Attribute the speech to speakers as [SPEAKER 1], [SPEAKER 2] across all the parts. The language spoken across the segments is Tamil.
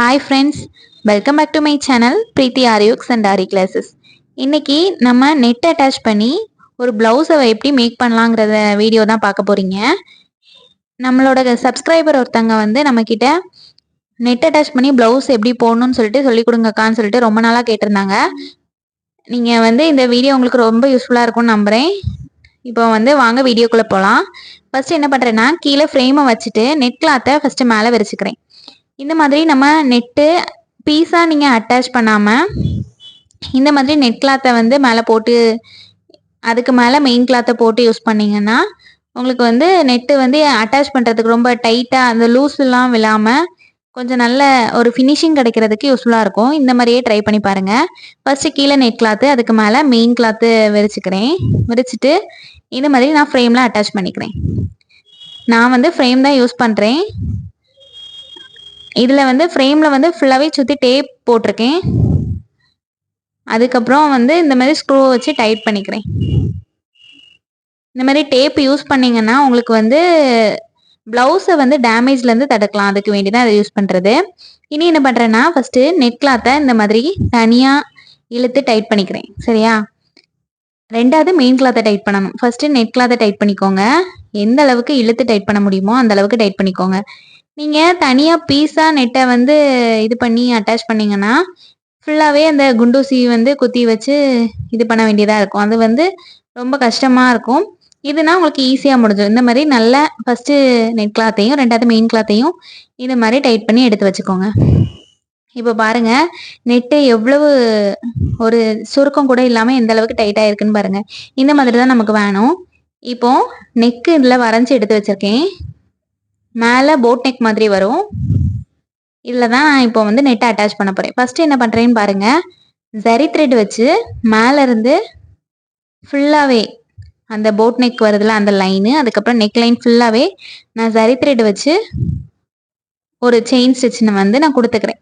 [SPEAKER 1] Hi friends, welcome back to my channel Preethi Ariox and Ari classes. இன்னைக்கு நம்ம நெட் அட்டாச் பண்ணி ஒரு ப்ளவுஸை எப்படி மேக் பண்ணலாங்கிறத வீடியோ தான் பார்க்க போகிறீங்க. நம்மளோட சப்ஸ்கிரைபர் ஒருத்தங்க வந்து நம்மக்கிட்ட நெட் அட்டாச் பண்ணி ப்ளவுஸ் எப்படி போடணும்னு சொல்லிட்டு சொல்லிக் கொடுங்கக்கான்னு சொல்லிட்டு ரொம்ப நாளாக கேட்டிருந்தாங்க. நீங்கள் வந்து இந்த வீடியோ உங்களுக்கு ரொம்ப யூஸ்ஃபுல்லாக இருக்கும்னு நம்புகிறேன். இப்போ வந்து வாங்க வீடியோக்குள்ளே போகலாம். ஃபஸ்ட்டு என்ன பண்ணுறேன்னா, கீழே ஃப்ரேமை வச்சுட்டு நெட் கிளாத்தை ஃபஸ்ட்டு மேலே விரிச்சுக்கிறேன். இந்த மாதிரி நம்ம நெட்டு பீஸாக நீங்கள் அட்டாச் பண்ணாமல் இந்த மாதிரி நெட் கிளாத்தை வந்து மேலே போட்டு அதுக்கு மேலே மெயின் கிளாத்தை போட்டு யூஸ் பண்ணிங்கன்னா உங்களுக்கு வந்து நெட்டு வந்து அட்டாச் பண்ணுறதுக்கு ரொம்ப டைட்டாக அந்த லூஸ்லாம் விழாமல் கொஞ்சம் நல்ல ஒரு ஃபினிஷிங் கிடைக்கிறதுக்கு யூஸ்ஃபுல்லாக இருக்கும். இந்த மாதிரியே ட்ரை பண்ணி பாருங்கள். ஃபஸ்ட்டு கீழே நெட் கிளாத்து, அதுக்கு மேலே மெயின் கிளாத்து விரிச்சிட்டு இந்த மாதிரி நான் ஃப்ரேமில் அட்டாச் பண்ணிக்கிறேன். நான் வந்து ஃப்ரேம் தான் யூஸ் பண்ணுறேன். இதில் வந்து ஃப்ரேமில் வந்து ஃபுல்லாகவே சுற்றி டேப் போட்டிருக்கேன். அதுக்கப்புறம் வந்து இந்த மாதிரி ஸ்க்ரூ வச்சு டைட் பண்ணிக்கிறேன். இந்த மாதிரி டேப் யூஸ் பண்ணிங்கன்னா உங்களுக்கு வந்து ப்ளவுஸை வந்து டேமேஜ்லேருந்து தடுக்கலாம். அதுக்கு வேண்டி தான் அதை யூஸ் பண்ணுறது. இனி என்ன பண்ணுறேன்னா, ஃபஸ்ட்டு நெட் கிளாத்தை இந்த மாதிரி தனியாக இழுத்து டைட் பண்ணிக்கிறேன். சரியா? ரெண்டாவது மெயின் கிளாத்தை டைட் பண்ணணும். ஃபஸ்ட்டு நெட் கிளாத்தை டைட் பண்ணிக்கோங்க. எந்த அளவுக்கு இழுத்து டைட் பண்ண முடியுமோ அந்த அளவுக்கு டைட் பண்ணிக்கோங்க. நீங்கள் தனியாக பீஸாக நெட்டை வந்து இது பண்ணி அட்டாச் பண்ணிங்கன்னா ஃபுல்லாகவே அந்த குண்டூசி வந்து குத்தி வச்சு இது பண்ண வேண்டியதாக இருக்கும். அது வந்து ரொம்ப கஷ்டமாக இருக்கும். இதுனா உங்களுக்கு ஈஸியாக முடிஞ்சிடும். இந்த மாதிரி நல்லா ஃபஸ்ட்டு நெட் கிளாத்தையும் ரெண்டாவது மெயின் கிளாத்தையும் இந்த மாதிரி டைட் பண்ணி எடுத்து வச்சுக்கோங்க. இப்போ பாருங்கள், நெட்டு எவ்வளவு ஒரு சுருக்கம் கூட இல்லாமல் எந்த அளவுக்கு டைட்டாக இருக்குன்னு பாருங்கள். இந்த மாதிரி தான் நமக்கு வேணும். இப்போது நெக்கு இதில் வரைஞ்சி எடுத்து வச்சுருக்கேன். மேலே போட் நெக் மாதிரி வரும். இதில் தான் நான் இப்போ வந்து நெட்டை அட்டாச் பண்ண போகிறேன். ஃபஸ்ட்டு என்ன பண்ணுறேன்னு பாருங்கள். ஜரி த்ரெட் வச்சு மேலேருந்து ஃபுல்லாகவே அந்த போட் நெக் வருதுல அந்த லைனு, அதுக்கப்புறம் நெக் லைன் ஃபுல்லாகவே நான் ஜரி த்ரெட் வச்சு ஒரு செயின் ஸ்டிச் வந்து நான் கொடுத்துக்கிறேன்.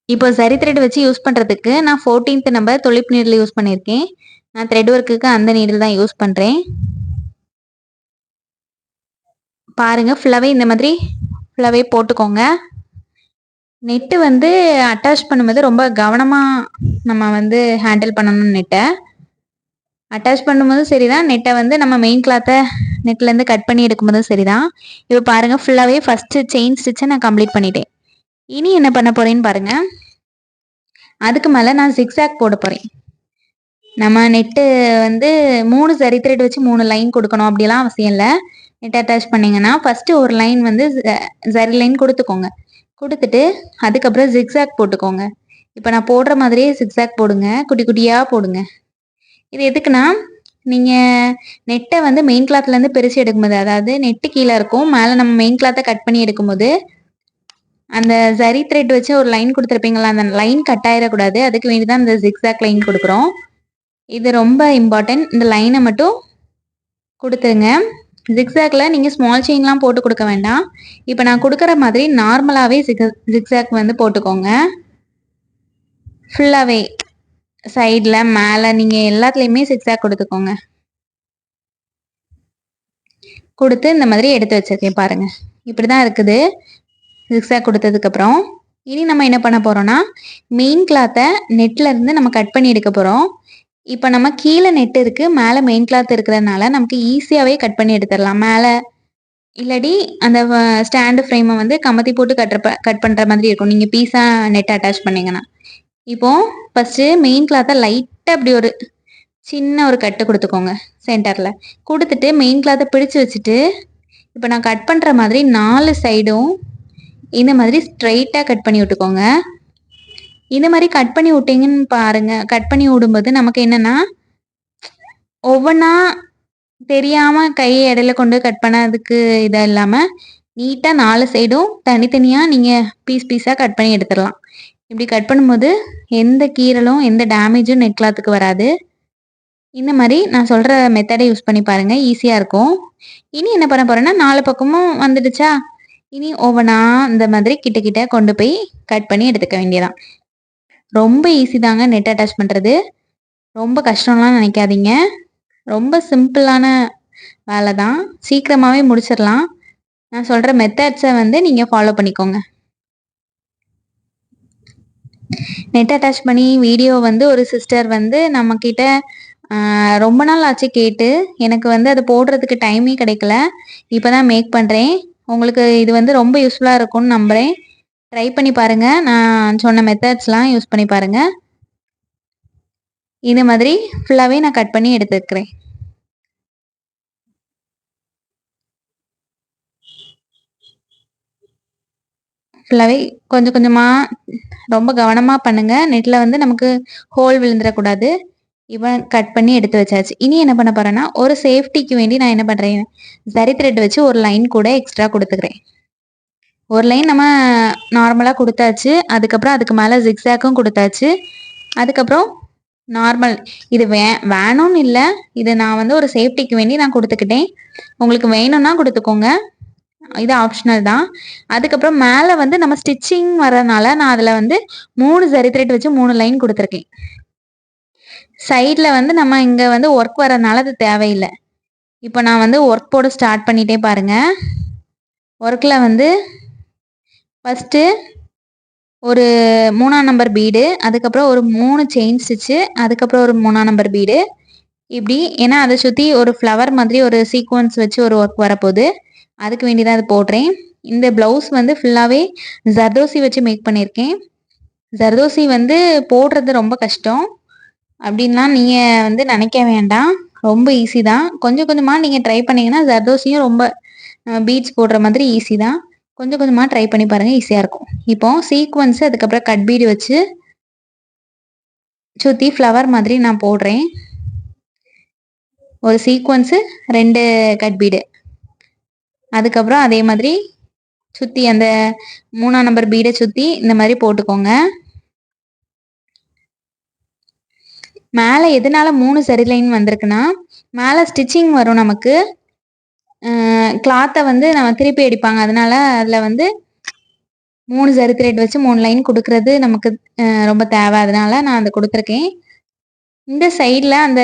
[SPEAKER 1] இப்போ ஜரி த்ரெட் வச்சு யூஸ் பண்ணுறதுக்கு நான் 14th நம்பர் தொழிப்பு நீடில் யூஸ் பண்ணியிருக்கேன். நான் த்ரெட் ஒர்க்குக்கு அந்த நீடில் தான் யூஸ் பண்ணுறேன். பாருங்கள், ஃபுல்லாகவே இந்த மாதிரி ஃபுல்லாகவே போட்டுக்கோங்க. நெட்டு வந்து அட்டாச் பண்ணும்போது ரொம்ப கவனமாக நம்ம வந்து ஹேண்டில் பண்ணணும். நெட்டை அட்டாச் பண்ணும்போதும் சரி தான், நெட்டை வந்து நம்ம மெயின் கிளாத்தை நெட்லேருந்து கட் பண்ணி எடுக்கும்போதும் சரி தான். இப்போ பாருங்கள், ஃபுல்லாகவே ஃபஸ்ட்டு செயின் ஸ்டிச்சை நான் கம்ப்ளீட் பண்ணிட்டேன். இனி என்ன பண்ண போகிறேன்னு பாருங்கள். அதுக்கு மேலே நான் ஜிக்ஸாக் போட போகிறேன். நம்ம நெட்டு வந்து 3 ஜரி த்ரெட் வச்சு 3 லைன் கொடுக்கணும் அப்படிலாம் அவசியம் இல்லை. நெட் அட்டாச் பண்ணிங்கன்னா ஃபஸ்ட்டு ஒரு லைன் வந்து ஜரி லைன் கொடுத்துக்கோங்க. கொடுத்துட்டு அதுக்கப்புறம் ஜிக்ஸாக் போட்டுக்கோங்க. இப்போ நான் போடுற மாதிரியே ஜிக்ஸாக் போடுங்க, குட்டி குட்டியாக போடுங்க. இது எதுக்குன்னா, நீங்கள் நெட்டை வந்து மெயின் கிளாத்லேருந்து பிரித்து எடுக்கும்போது, அதாவது நெட்டு கீழே இருக்கும், மேலே நம்ம மெயின் கிளாத்தை கட் பண்ணி எடுக்கும்போது அந்த ஜரி த்ரெட் வச்சு ஒரு லைன் கொடுத்துருப்பீங்களா, அந்த லைன் கட் ஆகிடக்கூடாது. அதுக்கு வேண்டி தான் இந்த ஜிக்ஸாக் லைன் கொடுக்குறோம். இது ரொம்ப இம்பார்ட்டன்ட். இந்த லைனை மட்டும் கொடுத்துருங்க. ஜிக்ஸாக்ல நீங்கள் ஸ்மால் செயின்லாம் போட்டு கொடுக்க வேண்டாம். இப்போ நான் கொடுக்குற மாதிரி நார்மலாகவே ஜிக்ஸாக் வந்து போட்டுக்கோங்க. ஃபுல்லாகவே சைடில் மேலே நீங்கள் எல்லாத்துலேயுமே ஜிக்ஸாக் கொடுத்துக்கோங்க. கொடுத்து இந்த மாதிரி எடுத்து வச்சுருக்கேன் பாருங்கள். இப்படி தான் இருக்குது ஜிக்ஸாக் கொடுத்ததுக்கப்புறம். இனி நம்ம என்ன பண்ண போகிறோன்னா, மெயின் கிளாத்தை நெட்லேருந்து நம்ம கட் பண்ணி எடுக்க போகிறோம். இப்போ நம்ம கீழே நெட் இருக்குது, மேலே மெயின் கிளாத் இருக்கிறதுனால நமக்கு ஈஸியாகவே கட் பண்ணி எடுத்துடலாம். மேலே இல்லாட்டி அந்த ஸ்டாண்டு ஃப்ரேமை வந்து கமத்தி போட்டு கட் பண்ணுற மாதிரி இருக்கும் நீங்கள் பீஸாக நெட் அட்டாச் பண்ணிங்கன்னா. இப்போது ஃபஸ்ட்டு மெயின் கிளாத்தை லைட்டாக அப்படி ஒரு சின்ன ஒரு கட்டு கொடுத்துக்கோங்க சென்டரில். கொடுத்துட்டு மெயின் கிளாத்தை பிடிச்சி வச்சுட்டு இப்போ நான் கட் பண்ணுற மாதிரி 4 சைடும் இந்த மாதிரி ஸ்ட்ரைட்டாக கட் பண்ணி விட்டுக்கோங்க. இந்த மாதிரி கட் பண்ணி விட்டீங்கன்னு பாருங்கள். கட் பண்ணி விடும்போது நமக்கு என்னென்னா, ஒவ்வொன்றா தெரியாமல் கையை இடையில கொண்டு கட் பண்ணதுக்கு இதாக இல்லாமல் நீட்டாக 4 சைடும் தனித்தனியாக நீங்கள் பீஸாக கட் பண்ணி எடுத்துடலாம். இப்படி கட் பண்ணும்போது எந்த கீறலும் எந்த டேமேஜும் நெட் கிளாத்துக்கு வராது. இந்த மாதிரி நான் சொல்கிற மெத்தடை யூஸ் பண்ணி பாருங்கள், ஈஸியாக இருக்கும். இனி என்ன பண்ண போகிறேன்னா, 4 பக்கமும் வந்துடுச்சா, இனி ஒவ்வொன்றா இந்த மாதிரி கிட்ட கொண்டு போய் கட் பண்ணி எடுத்துக்க வேண்டியதான். ரொம்ப ஈஸி தாங்க நெட் அட்டாச் பண்ணுறது. ரொம்ப கஷ்டம்லாம் நினைக்காதீங்க. ரொம்ப சிம்பிளான வேலை தான், சீக்கிரமாகவே முடிச்சிடலாம். நான் சொல்ற மெத்தட்ஸை வந்து நீங்கள் ஃபாலோ பண்ணிக்கோங்க. நெட் அட்டாச் பண்ணி வீடியோ வந்து ஒரு சிஸ்டர் வந்து நம்மக்கிட்ட ரொம்ப நாள் ஆச்சு கேட்டு, எனக்கு வந்து அது போடுறதுக்கு டைமே கிடைக்கல. இப்போ தான் மேக் பண்ணுறேன். உங்களுக்கு இது வந்து ரொம்ப யூஸ்ஃபுல்லாக இருக்கும்னு நம்புகிறேன். ட்ரை பண்ணி பாருங்க. நான் சொன்ன மெத்தட்ஸ்லாம் யூஸ் பண்ணி பாருங்க. இந்த மாதிரி ஃபுல்லாவே நான் கட் பண்ணி எடுத்துக்கிறேன். ஃபுல்லாவே கொஞ்சம் கொஞ்சமா ரொம்ப கவனமா பண்ணுங்க. நெட்ல வந்து நமக்கு ஹோல் விழுந்துறக்கூடாது. இப்போ கட் பண்ணி எடுத்து வச்சாச்சு. இனி என்ன பண்ண போறேன்னா, ஒரு சேஃப்டிக்கு வேண்டி நான் என்ன பண்றேன், ஜரி த்ரெட் வச்சு ஒரு லைன் கூட எக்ஸ்ட்ரா குடுத்துக்கிறேன். ஒரு லைன் நம்ம நார்மலா குடுத்தாச்சு. அதுக்கப்புறம் அதுக்கு மேல ஜிக்ஸாக்கும் குடுத்தாச்சு. அதுக்கப்புறம் நார்மல் இது வேணும்னு இல்ல. இது நான் வந்து ஒரு சேஃப்டிக்கு வேண்டி நான் குடுத்துக்கிட்டேன். உங்களுக்கு வேணும்னா குடுத்துக்கோங்க. இது ஆப்ஷனல் தான். அதுக்கப்புறம் மேல வந்து நம்ம ஸ்டிச்சிங் வரனால நான் அதுல வந்து 3 ஜரி த்ரெட் வச்சு 3 லைன் குடுத்துருக்கேன். சைட்ல வந்து நம்ம இங்க வந்து ஒர்க் வரனால அது தேவையில்ல. இப்போ நான் வந்து ஒர்க் போட ஸ்டார்ட் பண்ணிட்டே பாருங்க. ஒர்க்ல வந்து ஃபர்ஸ்ட்டு ஒரு 3ஆம் நம்பர் பீடு, அதுக்கப்புறம் ஒரு 3 செயின் ஸ்டிச்சு, அதுக்கப்புறம் ஒரு 3ஆம் நம்பர் பீடு. இப்படி ஏன்னா அதை சுத்தி ஒரு ஃப்ளவர் மாதிரி ஒரு சீக்வன்ஸ் வச்சு ஒரு ஒர்க் வரப்போகுது. அதுக்கு வேண்டி தான் அது போடுறேன். இந்த ப்ளவுஸ் வந்து ஃபுல்லாவே ஜர்தோசி வச்சு மேக் பண்ணியிருக்கேன். ஜர்தோசி வந்து போடுறது ரொம்ப கஷ்டம் அப்படின்லாம் நீங்க வந்து நினைக்க வேண்டாம். ரொம்ப ஈஸி தான். கொஞ்சம் கொஞ்சமா நீங்க ட்ரை பண்ணீங்கன்னா ஜர்தோசியும் ரொம்ப பீட்ஸ் போடுற மாதிரி ஈஸி தான். கொஞ்சம் கொஞ்சமா ட்ரை பண்ணி பாருங்க, ஈஸியா இருக்கும். இப்போ சீக்வன்ஸ் அதுக்கப்புறம் கட் பீடு வச்சு சுத்தி ஃப்ளவர் மாதிரி நான் போடுறேன். ஒரு சீக்வன்ஸு 2 கட் பீடு, அதுக்கப்புறம் அதே மாதிரி சுத்தி அந்த 3ஆம் நம்பர் பீடை சுத்தி இந்த மாதிரி போட்டுக்கோங்க. மேலே எதனால 3 சரி லைன் வந்திருக்குன்னா, மேலே ஸ்டிச்சிங் வரும் நமக்கு. கிளாத்தை வந்து நம்ம திருப்பி அடிப்பாங்க. அதனால அதில் வந்து 3 ஜரி த்ரெட் வச்சு 3 லைன் கொடுக்கறது நமக்கு ரொம்ப தேவை. அதனால நான் அதை கொடுத்துருக்கேன். இந்த சைடில் அந்த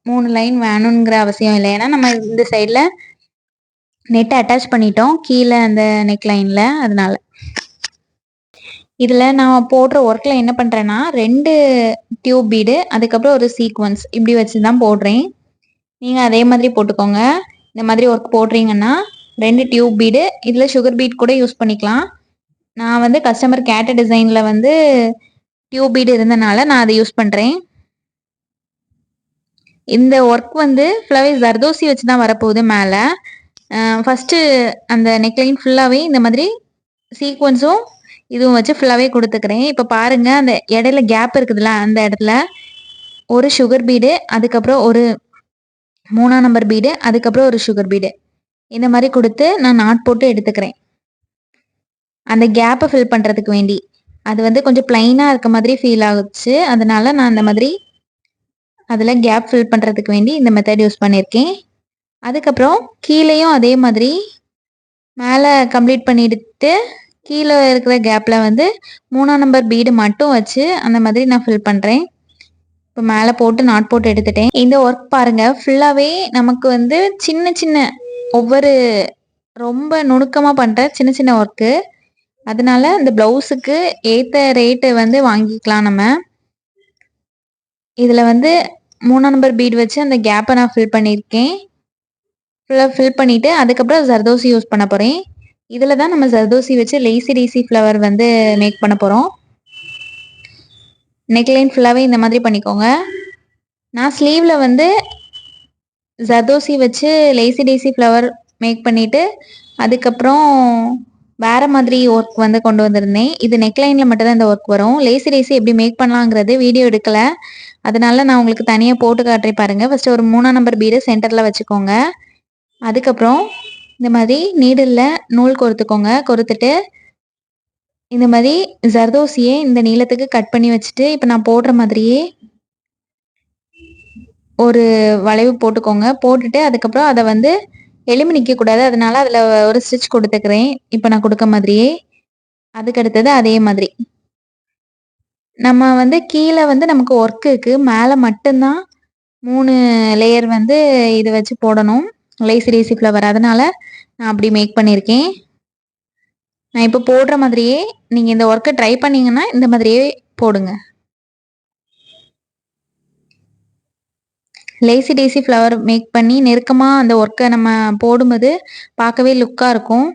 [SPEAKER 1] 3 லைன் வேணுங்கிற அவசியம் இல்லை. ஏன்னா நம்ம இந்த சைடில் நெட்டை அட்டாச் பண்ணிட்டோம் கீழே அந்த நெக் லைனில். அதனால இதில் நான் போடுற ஒர்க்கில் என்ன பண்ணுறேன்னா, 2 டியூப் பீடு, அதுக்கப்புறம் ஒரு சீக்வன்ஸ் இப்படி வச்சு தான் போடுறேன். நீங்கள் அதே மாதிரி போட்டுக்கோங்க. இந்த மாதிரி ஒர்க் போடுறீங்கன்னா 2 டியூப் பீடு, இதில் சுகர் பீட் கூட யூஸ் பண்ணிக்கலாம். நான் வந்து கஸ்டமர் கேட்ட டிசைனில் வந்து டியூப் பீடு இருந்தனால நான் அதை யூஸ் பண்ணுறேன். இந்த ஒர்க் வந்து ஃபுல்லாகவே ஜர்தோசி வச்சு தான் வரப்போகுது மேலே. ஃபஸ்ட்டு அந்த நெக்லைன் ஃபுல்லாகவே இந்த மாதிரி சீக்வன்ஸும் இதுவும் வச்சு ஃபுல்லாகவே கொடுத்துக்கிறேன். இப்போ பாருங்கள், அந்த இடையில கேப் இருக்குதுல்ல, அந்த இடத்துல ஒரு சுகர் பீடு, அதுக்கப்புறம் ஒரு 3ஆம் நம்பர் பீடு, அதுக்கப்புறம் ஒரு சுகர் பீடு, இந்த மாதிரி கொடுத்து நான் நாட் போட்டு எடுத்துக்கிறேன். அந்த கேப்பை ஃபில் பண்ணுறதுக்கு வேண்டி. அது வந்து கொஞ்சம் பிளைனாக இருக்க மாதிரி ஃபீல் ஆகுச்சு. அதனால நான் அந்த மாதிரி அதில் கேப் ஃபில் பண்ணுறதுக்கு வேண்டி இந்த மெத்தட் யூஸ் பண்ணியிருக்கேன். அதுக்கப்புறம் கீழேயும் அதே மாதிரி மேலே கம்ப்ளீட் பண்ணிட்டு கீழே இருக்கிற கேப்பில் வந்து 3ஆம் நம்பர் பீடு மட்டும் வச்சு அந்த மாதிரி நான் ஃபில் பண்ணுறேன். இப்போ மேலே போட்டு நாட் போட்டு எடுத்துட்டேன். இந்த ஒர்க் பாருங்கள், ஃபுல்லாகவே நமக்கு வந்து சின்ன சின்ன ஒவ்வொரு ரொம்ப நுணுக்கமாக பண்ணுற சின்ன சின்ன ஒர்க்கு. அதனால இந்த ப்ளவுஸுக்கு ஏற்ற ரேட்டு வந்து வாங்கிக்கலாம் நம்ம. இதில் வந்து 3ஆம் நம்பர் பீடு வச்சு அந்த கேப்பை நான் ஃபில் பண்ணியிருக்கேன். ஃபுல்லாக ஃபில் பண்ணிவிட்டு அதுக்கப்புறம் ஜர்தோசி யூஸ் பண்ண போகிறேன். இதில் தான் நம்ம ஜர்தோசி வச்சு லேசி டேசி ஃப்ளவர் வந்து மேக் பண்ண போகிறோம். நெக்லைன் ஃபுல்லாகவே இந்த மாதிரி பண்ணிக்கோங்க. நான் ஸ்லீவில் வந்து ஜர்தோசி வச்சு லேசி டேசி ஃப்ளவர் மேக் பண்ணிவிட்டு அதுக்கப்புறம் வேறு மாதிரி ஒர்க் வந்து கொண்டு வந்திருந்தேன். இது நெக்லைனில் மட்டும்தான் இந்த ஒர்க் வரும். லேசி டேசி எப்படி மேக் பண்ணலாங்கிறது வீடியோ எடுக்கலை. அதனால நான் உங்களுக்கு தனியாக போட்டு காட்டுறேன் பாருங்கள். ஃபஸ்ட்டு ஒரு 3ஆம் நம்பர் பீடு சென்டரில் வச்சுக்கோங்க. அதுக்கப்புறம் இந்த மாதிரி நீடிலில் நூல் கோர்த்துக்கோங்க. கோர்த்துட்டு இந்த மாதிரி ஜர்தோசியை இந்த நீளத்துக்கு கட் பண்ணி வச்சுட்டு இப்போ நான் போடுற மாதிரியே ஒரு வளைவு போட்டுக்கோங்க. போட்டுட்டு அதுக்கப்புறம் அதை வந்து எலும்பி நிற்கக்கூடாது. அதனால அதில் ஒரு ஸ்டிச் கொடுத்துக்கிறேன். இப்போ நான் கொடுக்க மாதிரியே. அதுக்கு அடுத்தது அதே மாதிரி நம்ம வந்து கீழே வந்து நமக்கு ஒர்க் இருக்குது. மேலே மட்டும்தான் 3 லேயர் வந்து இதை வச்சு போடணும். Lazy daisy flower. அதனால நான் அப்படி மேக் பண்ணியிருக்கேன். நான் இப்போ போடுற மாதிரியே நீங்கள் இந்த ஒர்க்கை ட்ரை பண்ணீங்கன்னா இந்த மாதிரியே போடுங்க. லேசி டேசி ஃப்ளவர் மேக் பண்ணி நெருக்கமாக அந்த ஒர்க்கை நம்ம போடும்போது பார்க்கவே லுக்காக இருக்கும்.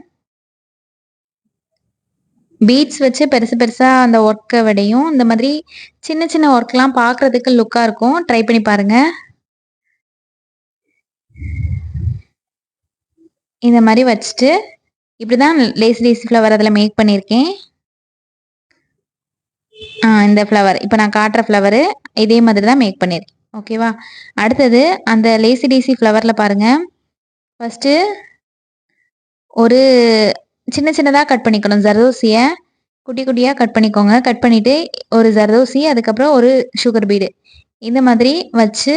[SPEAKER 1] பீட்ஸ் வச்சு பெருசு பெருசாக அந்த ஒர்க்கை விடையும் இந்த மாதிரி சின்ன சின்ன ஒர்க்லாம் பார்க்குறதுக்கு லுக்காக இருக்கும். ட்ரை பண்ணி பாருங்கள். இந்த மாதிரி வச்சுட்டு இப்படி தான் லேசி டேசி ஃப்ளவர் அதில் மேக் பண்ணியிருக்கேன். இந்த ஃப்ளவர் இப்போ நான் காட்டுற ஃப்ளவரு இதே மாதிரி தான் மேக் பண்ணியிருக்கேன். ஓகேவா? அடுத்தது அந்த லேசி டேசி ஃப்ளவரில் பாருங்கள். ஃபஸ்ட்டு ஒரு சின்ன சின்னதாக கட் பண்ணிக்கணும். ஜர்தோசியை குட்டி குட்டியாக கட் பண்ணிக்கோங்க. கட் பண்ணிவிட்டு ஒரு ஜர்தோசி, அதுக்கப்புறம் ஒரு சுகர் பீடு இந்த மாதிரி வச்சு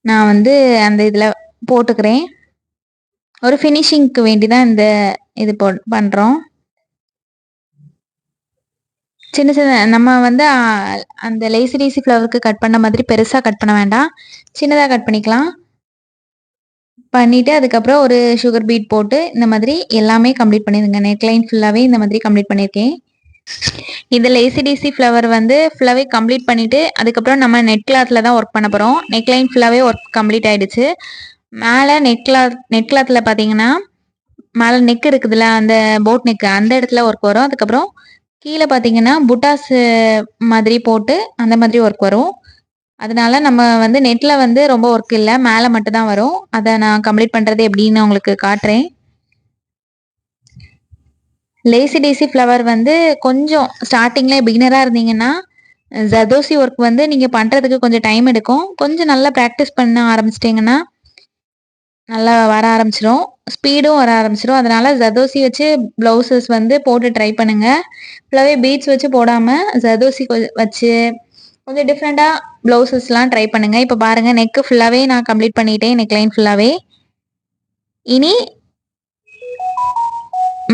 [SPEAKER 1] நான் வந்து அந்த இதில் போட்டுக்கிறேன். ஒரு ஃபினிஷிங்க்கு வேண்டி தான் இந்த இது பண்ணுறோம். சின்ன சின்ன நம்ம வந்து அந்த லேசி டேசி ஃப்ளவருக்கு கட் பண்ண மாதிரி பெருசாக கட் பண்ண வேண்டாம். சின்னதாக கட் பண்ணிக்கலாம். பண்ணிவிட்டு அதுக்கப்புறம் ஒரு சுகர் பீட் போட்டு இந்த மாதிரி எல்லாமே கம்ப்ளீட் பண்ணிடுங்க. நெக்லைன் ஃபுல்லாகவே இந்த மாதிரி கம்ப்ளீட் பண்ணியிருக்கேன். இந்த லேசி டேசி ஃப்ளவர் வந்து ஃபுல்லாகவே கம்ப்ளீட் பண்ணிவிட்டு அதுக்கப்புறம் நம்ம நெட் கிளாத்தில் தான் ஒர்க் பண்ண போகிறோம். நெக்லைன் ஃபுல்லாகவே ஒர்க் கம்ப்ளீட் ஆகிடுச்சு. மேலே நெட் கிளாத்தில் பார்த்தீங்கன்னா மேலே நெக் இருக்குதுல்ல, அந்த போட் நெக்கு அந்த இடத்துல ஒர்க் வரும். அதுக்கப்புறம் கீழே பார்த்தீங்கன்னா புட்டாஸ் மாதிரி போட்டு அந்த மாதிரி ஒர்க் வரும். அதனால நம்ம வந்து நெட்டில் வந்து ரொம்ப ஒர்க் இல்லை, மேலே மட்டும் தான் வரும். அதை நான் கம்ப்ளீட் பண்ணுறது எப்படின்னு உங்களுக்கு காட்டுறேன். லேசி டேசி ஃப்ளவர் வந்து கொஞ்சம் ஸ்டார்டிங்கில் பிகினராக இருந்தீங்கன்னா ஜர்தோசி ஒர்க் வந்து நீங்கள் பண்ணுறதுக்கு கொஞ்சம் டைம் எடுக்கும். கொஞ்சம் நல்லா ப்ராக்டிஸ் பண்ண ஆரம்பிச்சிட்டிங்கன்னா நல்லா வர ஆரம்பிச்சிடும், ஸ்பீடும் வர ஆரம்பிச்சிடும். அதனால ஜர்தோசி வச்சு ப்ளவுசஸ் வந்து போட்டு ட்ரை பண்ணுங்கள். ஃபுல்லாகவே பீட்ஸ் வச்சு போடாமல் ஜர்தோசி வச்சு கொஞ்சம் டிஃப்ரெண்ட்டாக ப்ளவுசஸ்லாம் ட்ரை பண்ணுங்கள். இப்போ பாருங்கள், நெக்கு ஃபுல்லாகவே நான் கம்ப்ளீட் பண்ணிட்டேன். நெக் லைன் ஃபுல்லாகவே. இனி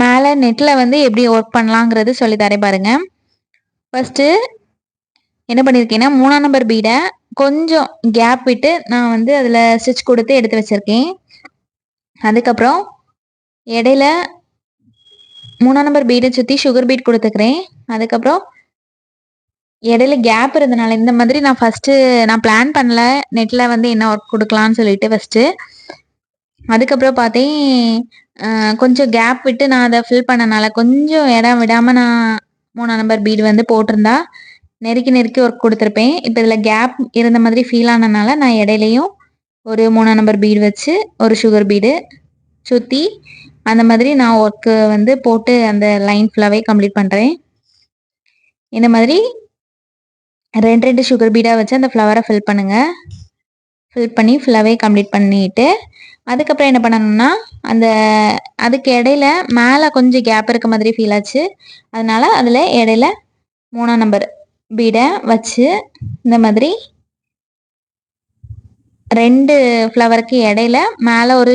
[SPEAKER 1] மேலே நெட்டில் வந்து எப்படி ஒர்க் பண்ணலாங்கிறது சொல்லி தரேன் பாருங்கள். ஃபஸ்ட்டு என்ன பண்ணியிருக்கேன்னா 3ஆம் நம்பர் பீடை கொஞ்சம் கேப் விட்டு நான் வந்து அதில் ஸ்டிச் கொடுத்து எடுத்து வச்சுருக்கேன். அதுக்கப்புறம் இடையில 3ஆம் நம்பர் பீடை சுற்றி சுகர் பீட் கொடுத்துக்கிறேன். அதுக்கப்புறம் இடையில கேப் இருந்தனால இந்த மாதிரி நான் ஃபஸ்ட்டு நான் பிளான் பண்ணல நெட்டில் வந்து என்ன ஒர்க் கொடுக்கலான்னு சொல்லிட்டு ஃபஸ்ட்டு. அதுக்கப்புறம் பார்த்தேன் கொஞ்சம் கேப் விட்டு நான் அதை ஃபில் பண்ணனால கொஞ்சம் இடம் விடாமல் நான் 3ஆம் நம்பர் பீடு வந்து போட்டிருந்தா நெருக்கி நெருக்கி ஒர்க் கொடுத்துருப்பேன். இப்போ இதில் கேப் இருந்த மாதிரி ஃபீல் ஆனதுனால நான் இடையிலையும் ஒரு 3ஆம் நம்பர் பீடு வச்சு ஒரு சுகர் பீடு சுற்றி அந்த மாதிரி நான் ஒர்க்கு வந்து போட்டு அந்த லைன் ஃபுல்லாகவே கம்ப்ளீட் பண்ணுறேன். இந்த மாதிரி 2 சுகர் பீடாக வச்சு அந்த ஃப்ளவரை ஃபில் பண்ணுங்கள். ஃபில் பண்ணி ஃபுல்லாகவே கம்ப்ளீட் பண்ணிவிட்டு அதுக்கப்புறம் என்ன பண்ணணும்னா அந்த அதுக்கு இடையில மேலே கொஞ்சம் கேப் இருக்க மாதிரி ஃபீல் ஆச்சு. அதனால் அதில் இடையில 3ஆம் நம்பர் பீடை வச்சு இந்த மாதிரி 2 ஃப்ளவருக்கு இடையில மேலே ஒரு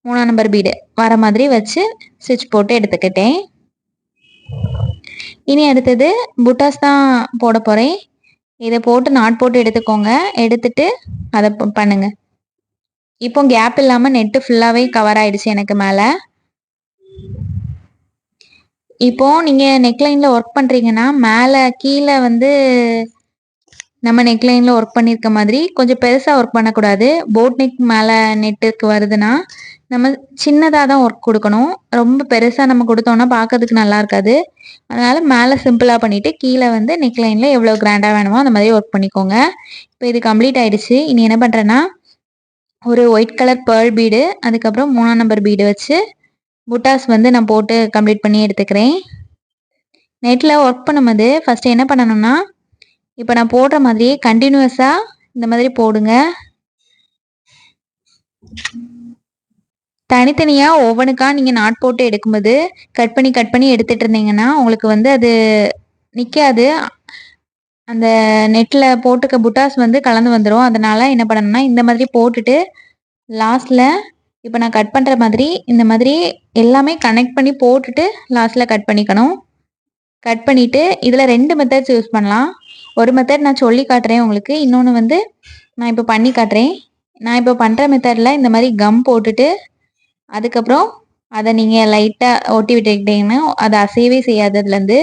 [SPEAKER 1] 3ஆம் நம்பர் பீடு வர மாதிரி வச்சு ஸ்டிச் போட்டு எடுத்துக்கிட்டேன். இனி அடுத்தது புட்டாஸ் தான் போட போகிறேன். இதை போட்டு நாட் போட்டு எடுத்துக்கோங்க. எடுத்துட்டு அதை பண்ணுங்க. இப்போ கேப் இல்லாமல் நெட்டு ஃபுல்லாகவே கவர் ஆயிடுச்சு எனக்கு மேலே. இப்போ நீங்கள் நெக்லைனில் ஒர்க் பண்ணுறீங்கன்னா மேலே கீழே வந்து நம்ம நெக்லைனில் ஒர்க் பண்ணியிருக்க மாதிரி கொஞ்சம் பெருசாக ஒர்க் பண்ணக்கூடாது. போட் நெக் மேலே நெட்டுக்கு வருதுன்னா நம்ம சின்னதாக தான் ஒர்க் கொடுக்கணும். ரொம்ப பெருசாக நம்ம கொடுத்தோன்னா பார்க்கறதுக்கு நல்லா இருக்காது. அதனால் மேலே சிம்பிளாக பண்ணிவிட்டு கீழே வந்து நெக்லைனில் எவ்வளோ கிராண்டாக வேணுமோ அந்த மாதிரி ஒர்க் பண்ணிக்கோங்க. இப்போ இது கம்ப்ளீட் ஆகிடுச்சு. இனி என்ன பண்ணுறேன்னா ஒரு ஒயிட் கலர் பேர்ல் பீடு அதுக்கப்புறம் 3ஆம் நம்பர் பீடு வச்சு புட்டாஸ் வந்து நான் போட்டு கம்ப்ளீட் பண்ணி எடுத்துக்கிறேன். நெட்டில் ஒர்க் பண்ணும்போது ஃபஸ்ட்டு என்ன பண்ணணும்னா இப்போ நான் போடுற மாதிரியே கண்டினியூஸாக இந்த மாதிரி போடுங்க. தனித்தனியாக ஒவ்வொன்றுக்காக நீங்கள் நாட் போட்டு எடுக்கும்போது கட் பண்ணி எடுத்துகிட்டு இருந்தீங்கன்னா உங்களுக்கு வந்து அது நிற்காது. அந்த நெட்டில் போட்டுக்க புட்டாஸ் வந்து கலந்து வந்துடும். அதனால் என்ன பண்ணணும்னா இந்த மாதிரி போட்டுட்டு லாஸ்ட்டில் இப்போ நான் கட் பண்ணுற மாதிரி இந்த மாதிரி எல்லாமே கனெக்ட் பண்ணி போட்டுட்டு லாஸ்ட்டில் கட் பண்ணிக்கணும். கட் பண்ணிவிட்டு இதில் 2 மெத்தட்ஸ் யூஸ் பண்ணலாம். ஒரு மெத்தட் நான் சொல்லி காட்டுறேன் உங்களுக்கு. இன்னொன்று வந்து நான் இப்போ பண்ணி காட்டுறேன். நான் இப்போ பண்ணுற மெத்தடில் இந்த மாதிரி கம் போட்டுட்டு அதுக்கப்புறம் அதை நீங்கள் லைட்டாக ஒட்டி விட்டுக்கிட்டீங்கன்னா அது அசையவே செய்யாது. அதுலேருந்து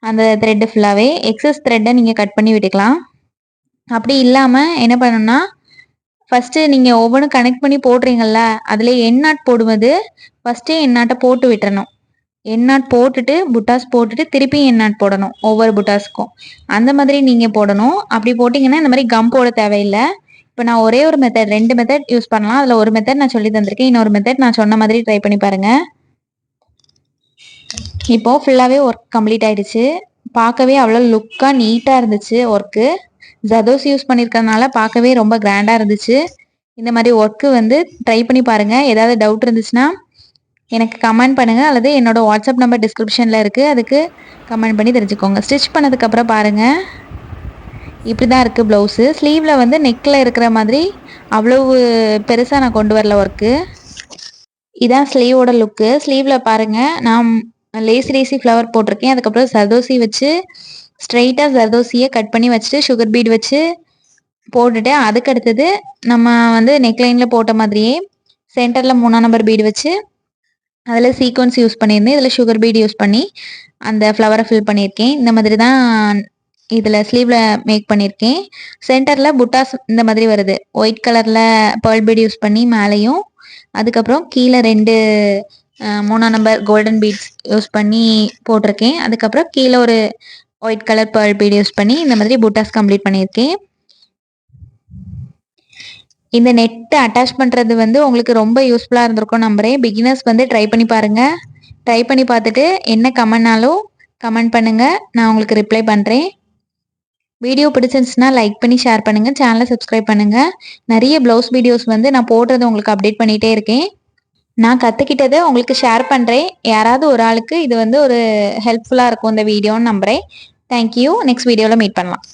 [SPEAKER 1] அந்த த்ரெட்டு ஃபுல்லாகவே எக்ஸஸ் த்ரெட்டை நீங்கள் கட் பண்ணி விட்டுக்கலாம். அப்படி இல்லாமல் என்ன பண்ணணும்னா ஃபஸ்ட்டு நீங்கள் ஒவ்வொன்றும் கனெக்ட் பண்ணி போடுறீங்கள்ல, அதில் எண் நாட் போடுவது ஃபஸ்ட்டே எண் நாட்டை போட்டு விட்டுறணும். எண் நாட் போட்டுட்டு புட்டாஸ் போட்டுட்டு திருப்பி எண் நாட் போடணும் ஒவ்வொரு புட்டாஸ்க்கும். அந்த மாதிரி நீங்கள் போடணும். அப்படி போட்டிங்கன்னா இந்த மாதிரி கம் போட தேவையில்லை. இப்போ நான் ஒரே ஒரு மெத்தட் 2 மெத்தட் யூஸ் பண்ணலாம். அதில் ஒரு மெத்தட் நான் சொல்லி தந்திருக்கேன். இன்னொரு மெத்தட் நான் சொன்ன மாதிரி ட்ரை பண்ணி பாருங்கள். இப்போது ஃபுல்லாகவே ஒர்க் கம்ப்ளீட் ஆகிடுச்சு. பார்க்கவே அவ்வளோ லுக்காக நீட்டாக இருந்துச்சு ஒர்க்கு. ஜதோஸ் யூஸ் பண்ணியிருக்கறனால பார்க்கவே ரொம்ப கிராண்டாக இருந்துச்சு. இந்த மாதிரி ஒர்க்கு வந்து ட்ரை பண்ணி பாருங்கள். ஏதாவது டவுட் இருந்துச்சுன்னா எனக்கு கமெண்ட் பண்ணுங்கள், அல்லது என்னோடய வாட்ஸ்அப் நம்பர் டிஸ்கிரிப்ஷனில் இருக்குது, அதுக்கு கமெண்ட் பண்ணி தெரிஞ்சுக்கோங்க. ஸ்டிச் பண்ணதுக்கப்புறம் பாருங்கள், இப்படி தான் இருக்குது ப்ளவுஸு. ஸ்லீவில் வந்து நெக்கில் இருக்கிற மாதிரி அவ்வளவு பெருசாக நான் கொண்டு வரல ஒர்க்கு. இதான் ஸ்லீவோட லுக்கு. ஸ்லீவில் பாருங்கள், நான் லேசி ஃப்ளவர் போட்டிருக்கேன். அதுக்கப்புறம் ஜர்தோசி வச்சு ஸ்ட்ரைட்டாக ஜர்தோசியை கட் பண்ணி வச்சுட்டு சுகர் பீட் வச்சு போட்டுட்டு அதுக்கடுத்தது நம்ம வந்து நெக்லைனில் போட்ட மாதிரியே சென்டரில் 3ஆம் நம்பர் பீடு வச்சு அதில் சீக்வன்ஸ் யூஸ் பண்ணியிருந்தேன். இதில் சுகர் பீட் யூஸ் பண்ணி அந்த ஃப்ளவரை ஃபில் பண்ணியிருக்கேன். இந்த மாதிரி தான் இதில் ஸ்லீவில் மேக் பண்ணியிருக்கேன். சென்டரில் புட்டாஸ் இந்த மாதிரி வருது. ஒயிட் கலரில் பேர்ல் பீட் யூஸ் பண்ணி மேலேயும், அதுக்கப்புறம் கீழே 2 3ஆம் நம்பர் கோல்டன் பீட்ஸ் யூஸ் பண்ணி போட்டிருக்கேன். அதுக்கப்புறம் கீழே ஒரு white colour pearl beat use பண்ணி இந்த மாதிரி புட்டாஸ் கம்ப்ளீட் பண்ணியிருக்கேன். இந்த நெட் அட்டாச் பண்ணுறது வந்து உங்களுக்கு ரொம்ப யூஸ்ஃபுல்லாக இருந்திருக்கும் நம்புறேன். பிகினர்ஸ் வந்து ட்ரை பண்ணி பாருங்கள். ட்ரை பண்ணி பார்த்துட்டு என்ன கமெண்ட்னாலும் கமெண்ட் பண்ணுங்கள், நான் உங்களுக்கு ரிப்ளை பண்ணுறேன். வீடியோ பிடிச்சிருந்துச்சுன்னா லைக் பண்ணி ஷேர் பண்ணுங்கள், சேனலை சப்ஸ்கிரைப் பண்ணுங்கள். நிறைய ப்ளவுஸ் வீடியோஸ் வந்து நான் போடுறது உங்களுக்கு அப்டேட் பண்ணிகிட்டே இருக்கேன். நான் கற்றுக்கிட்டதை உங்களுக்கு ஷேர் பண்ணுறேன். யாராவது ஒரு ஆளுக்கு இது வந்து ஒரு ஹெல்ப்ஃபுல்லாக இருக்கும் இந்த வீடியோன்னு நம்புகிறேன். தேங்க்யூ. நெக்ஸ்ட் வீடியோவில் மீட் பண்ணலாம்.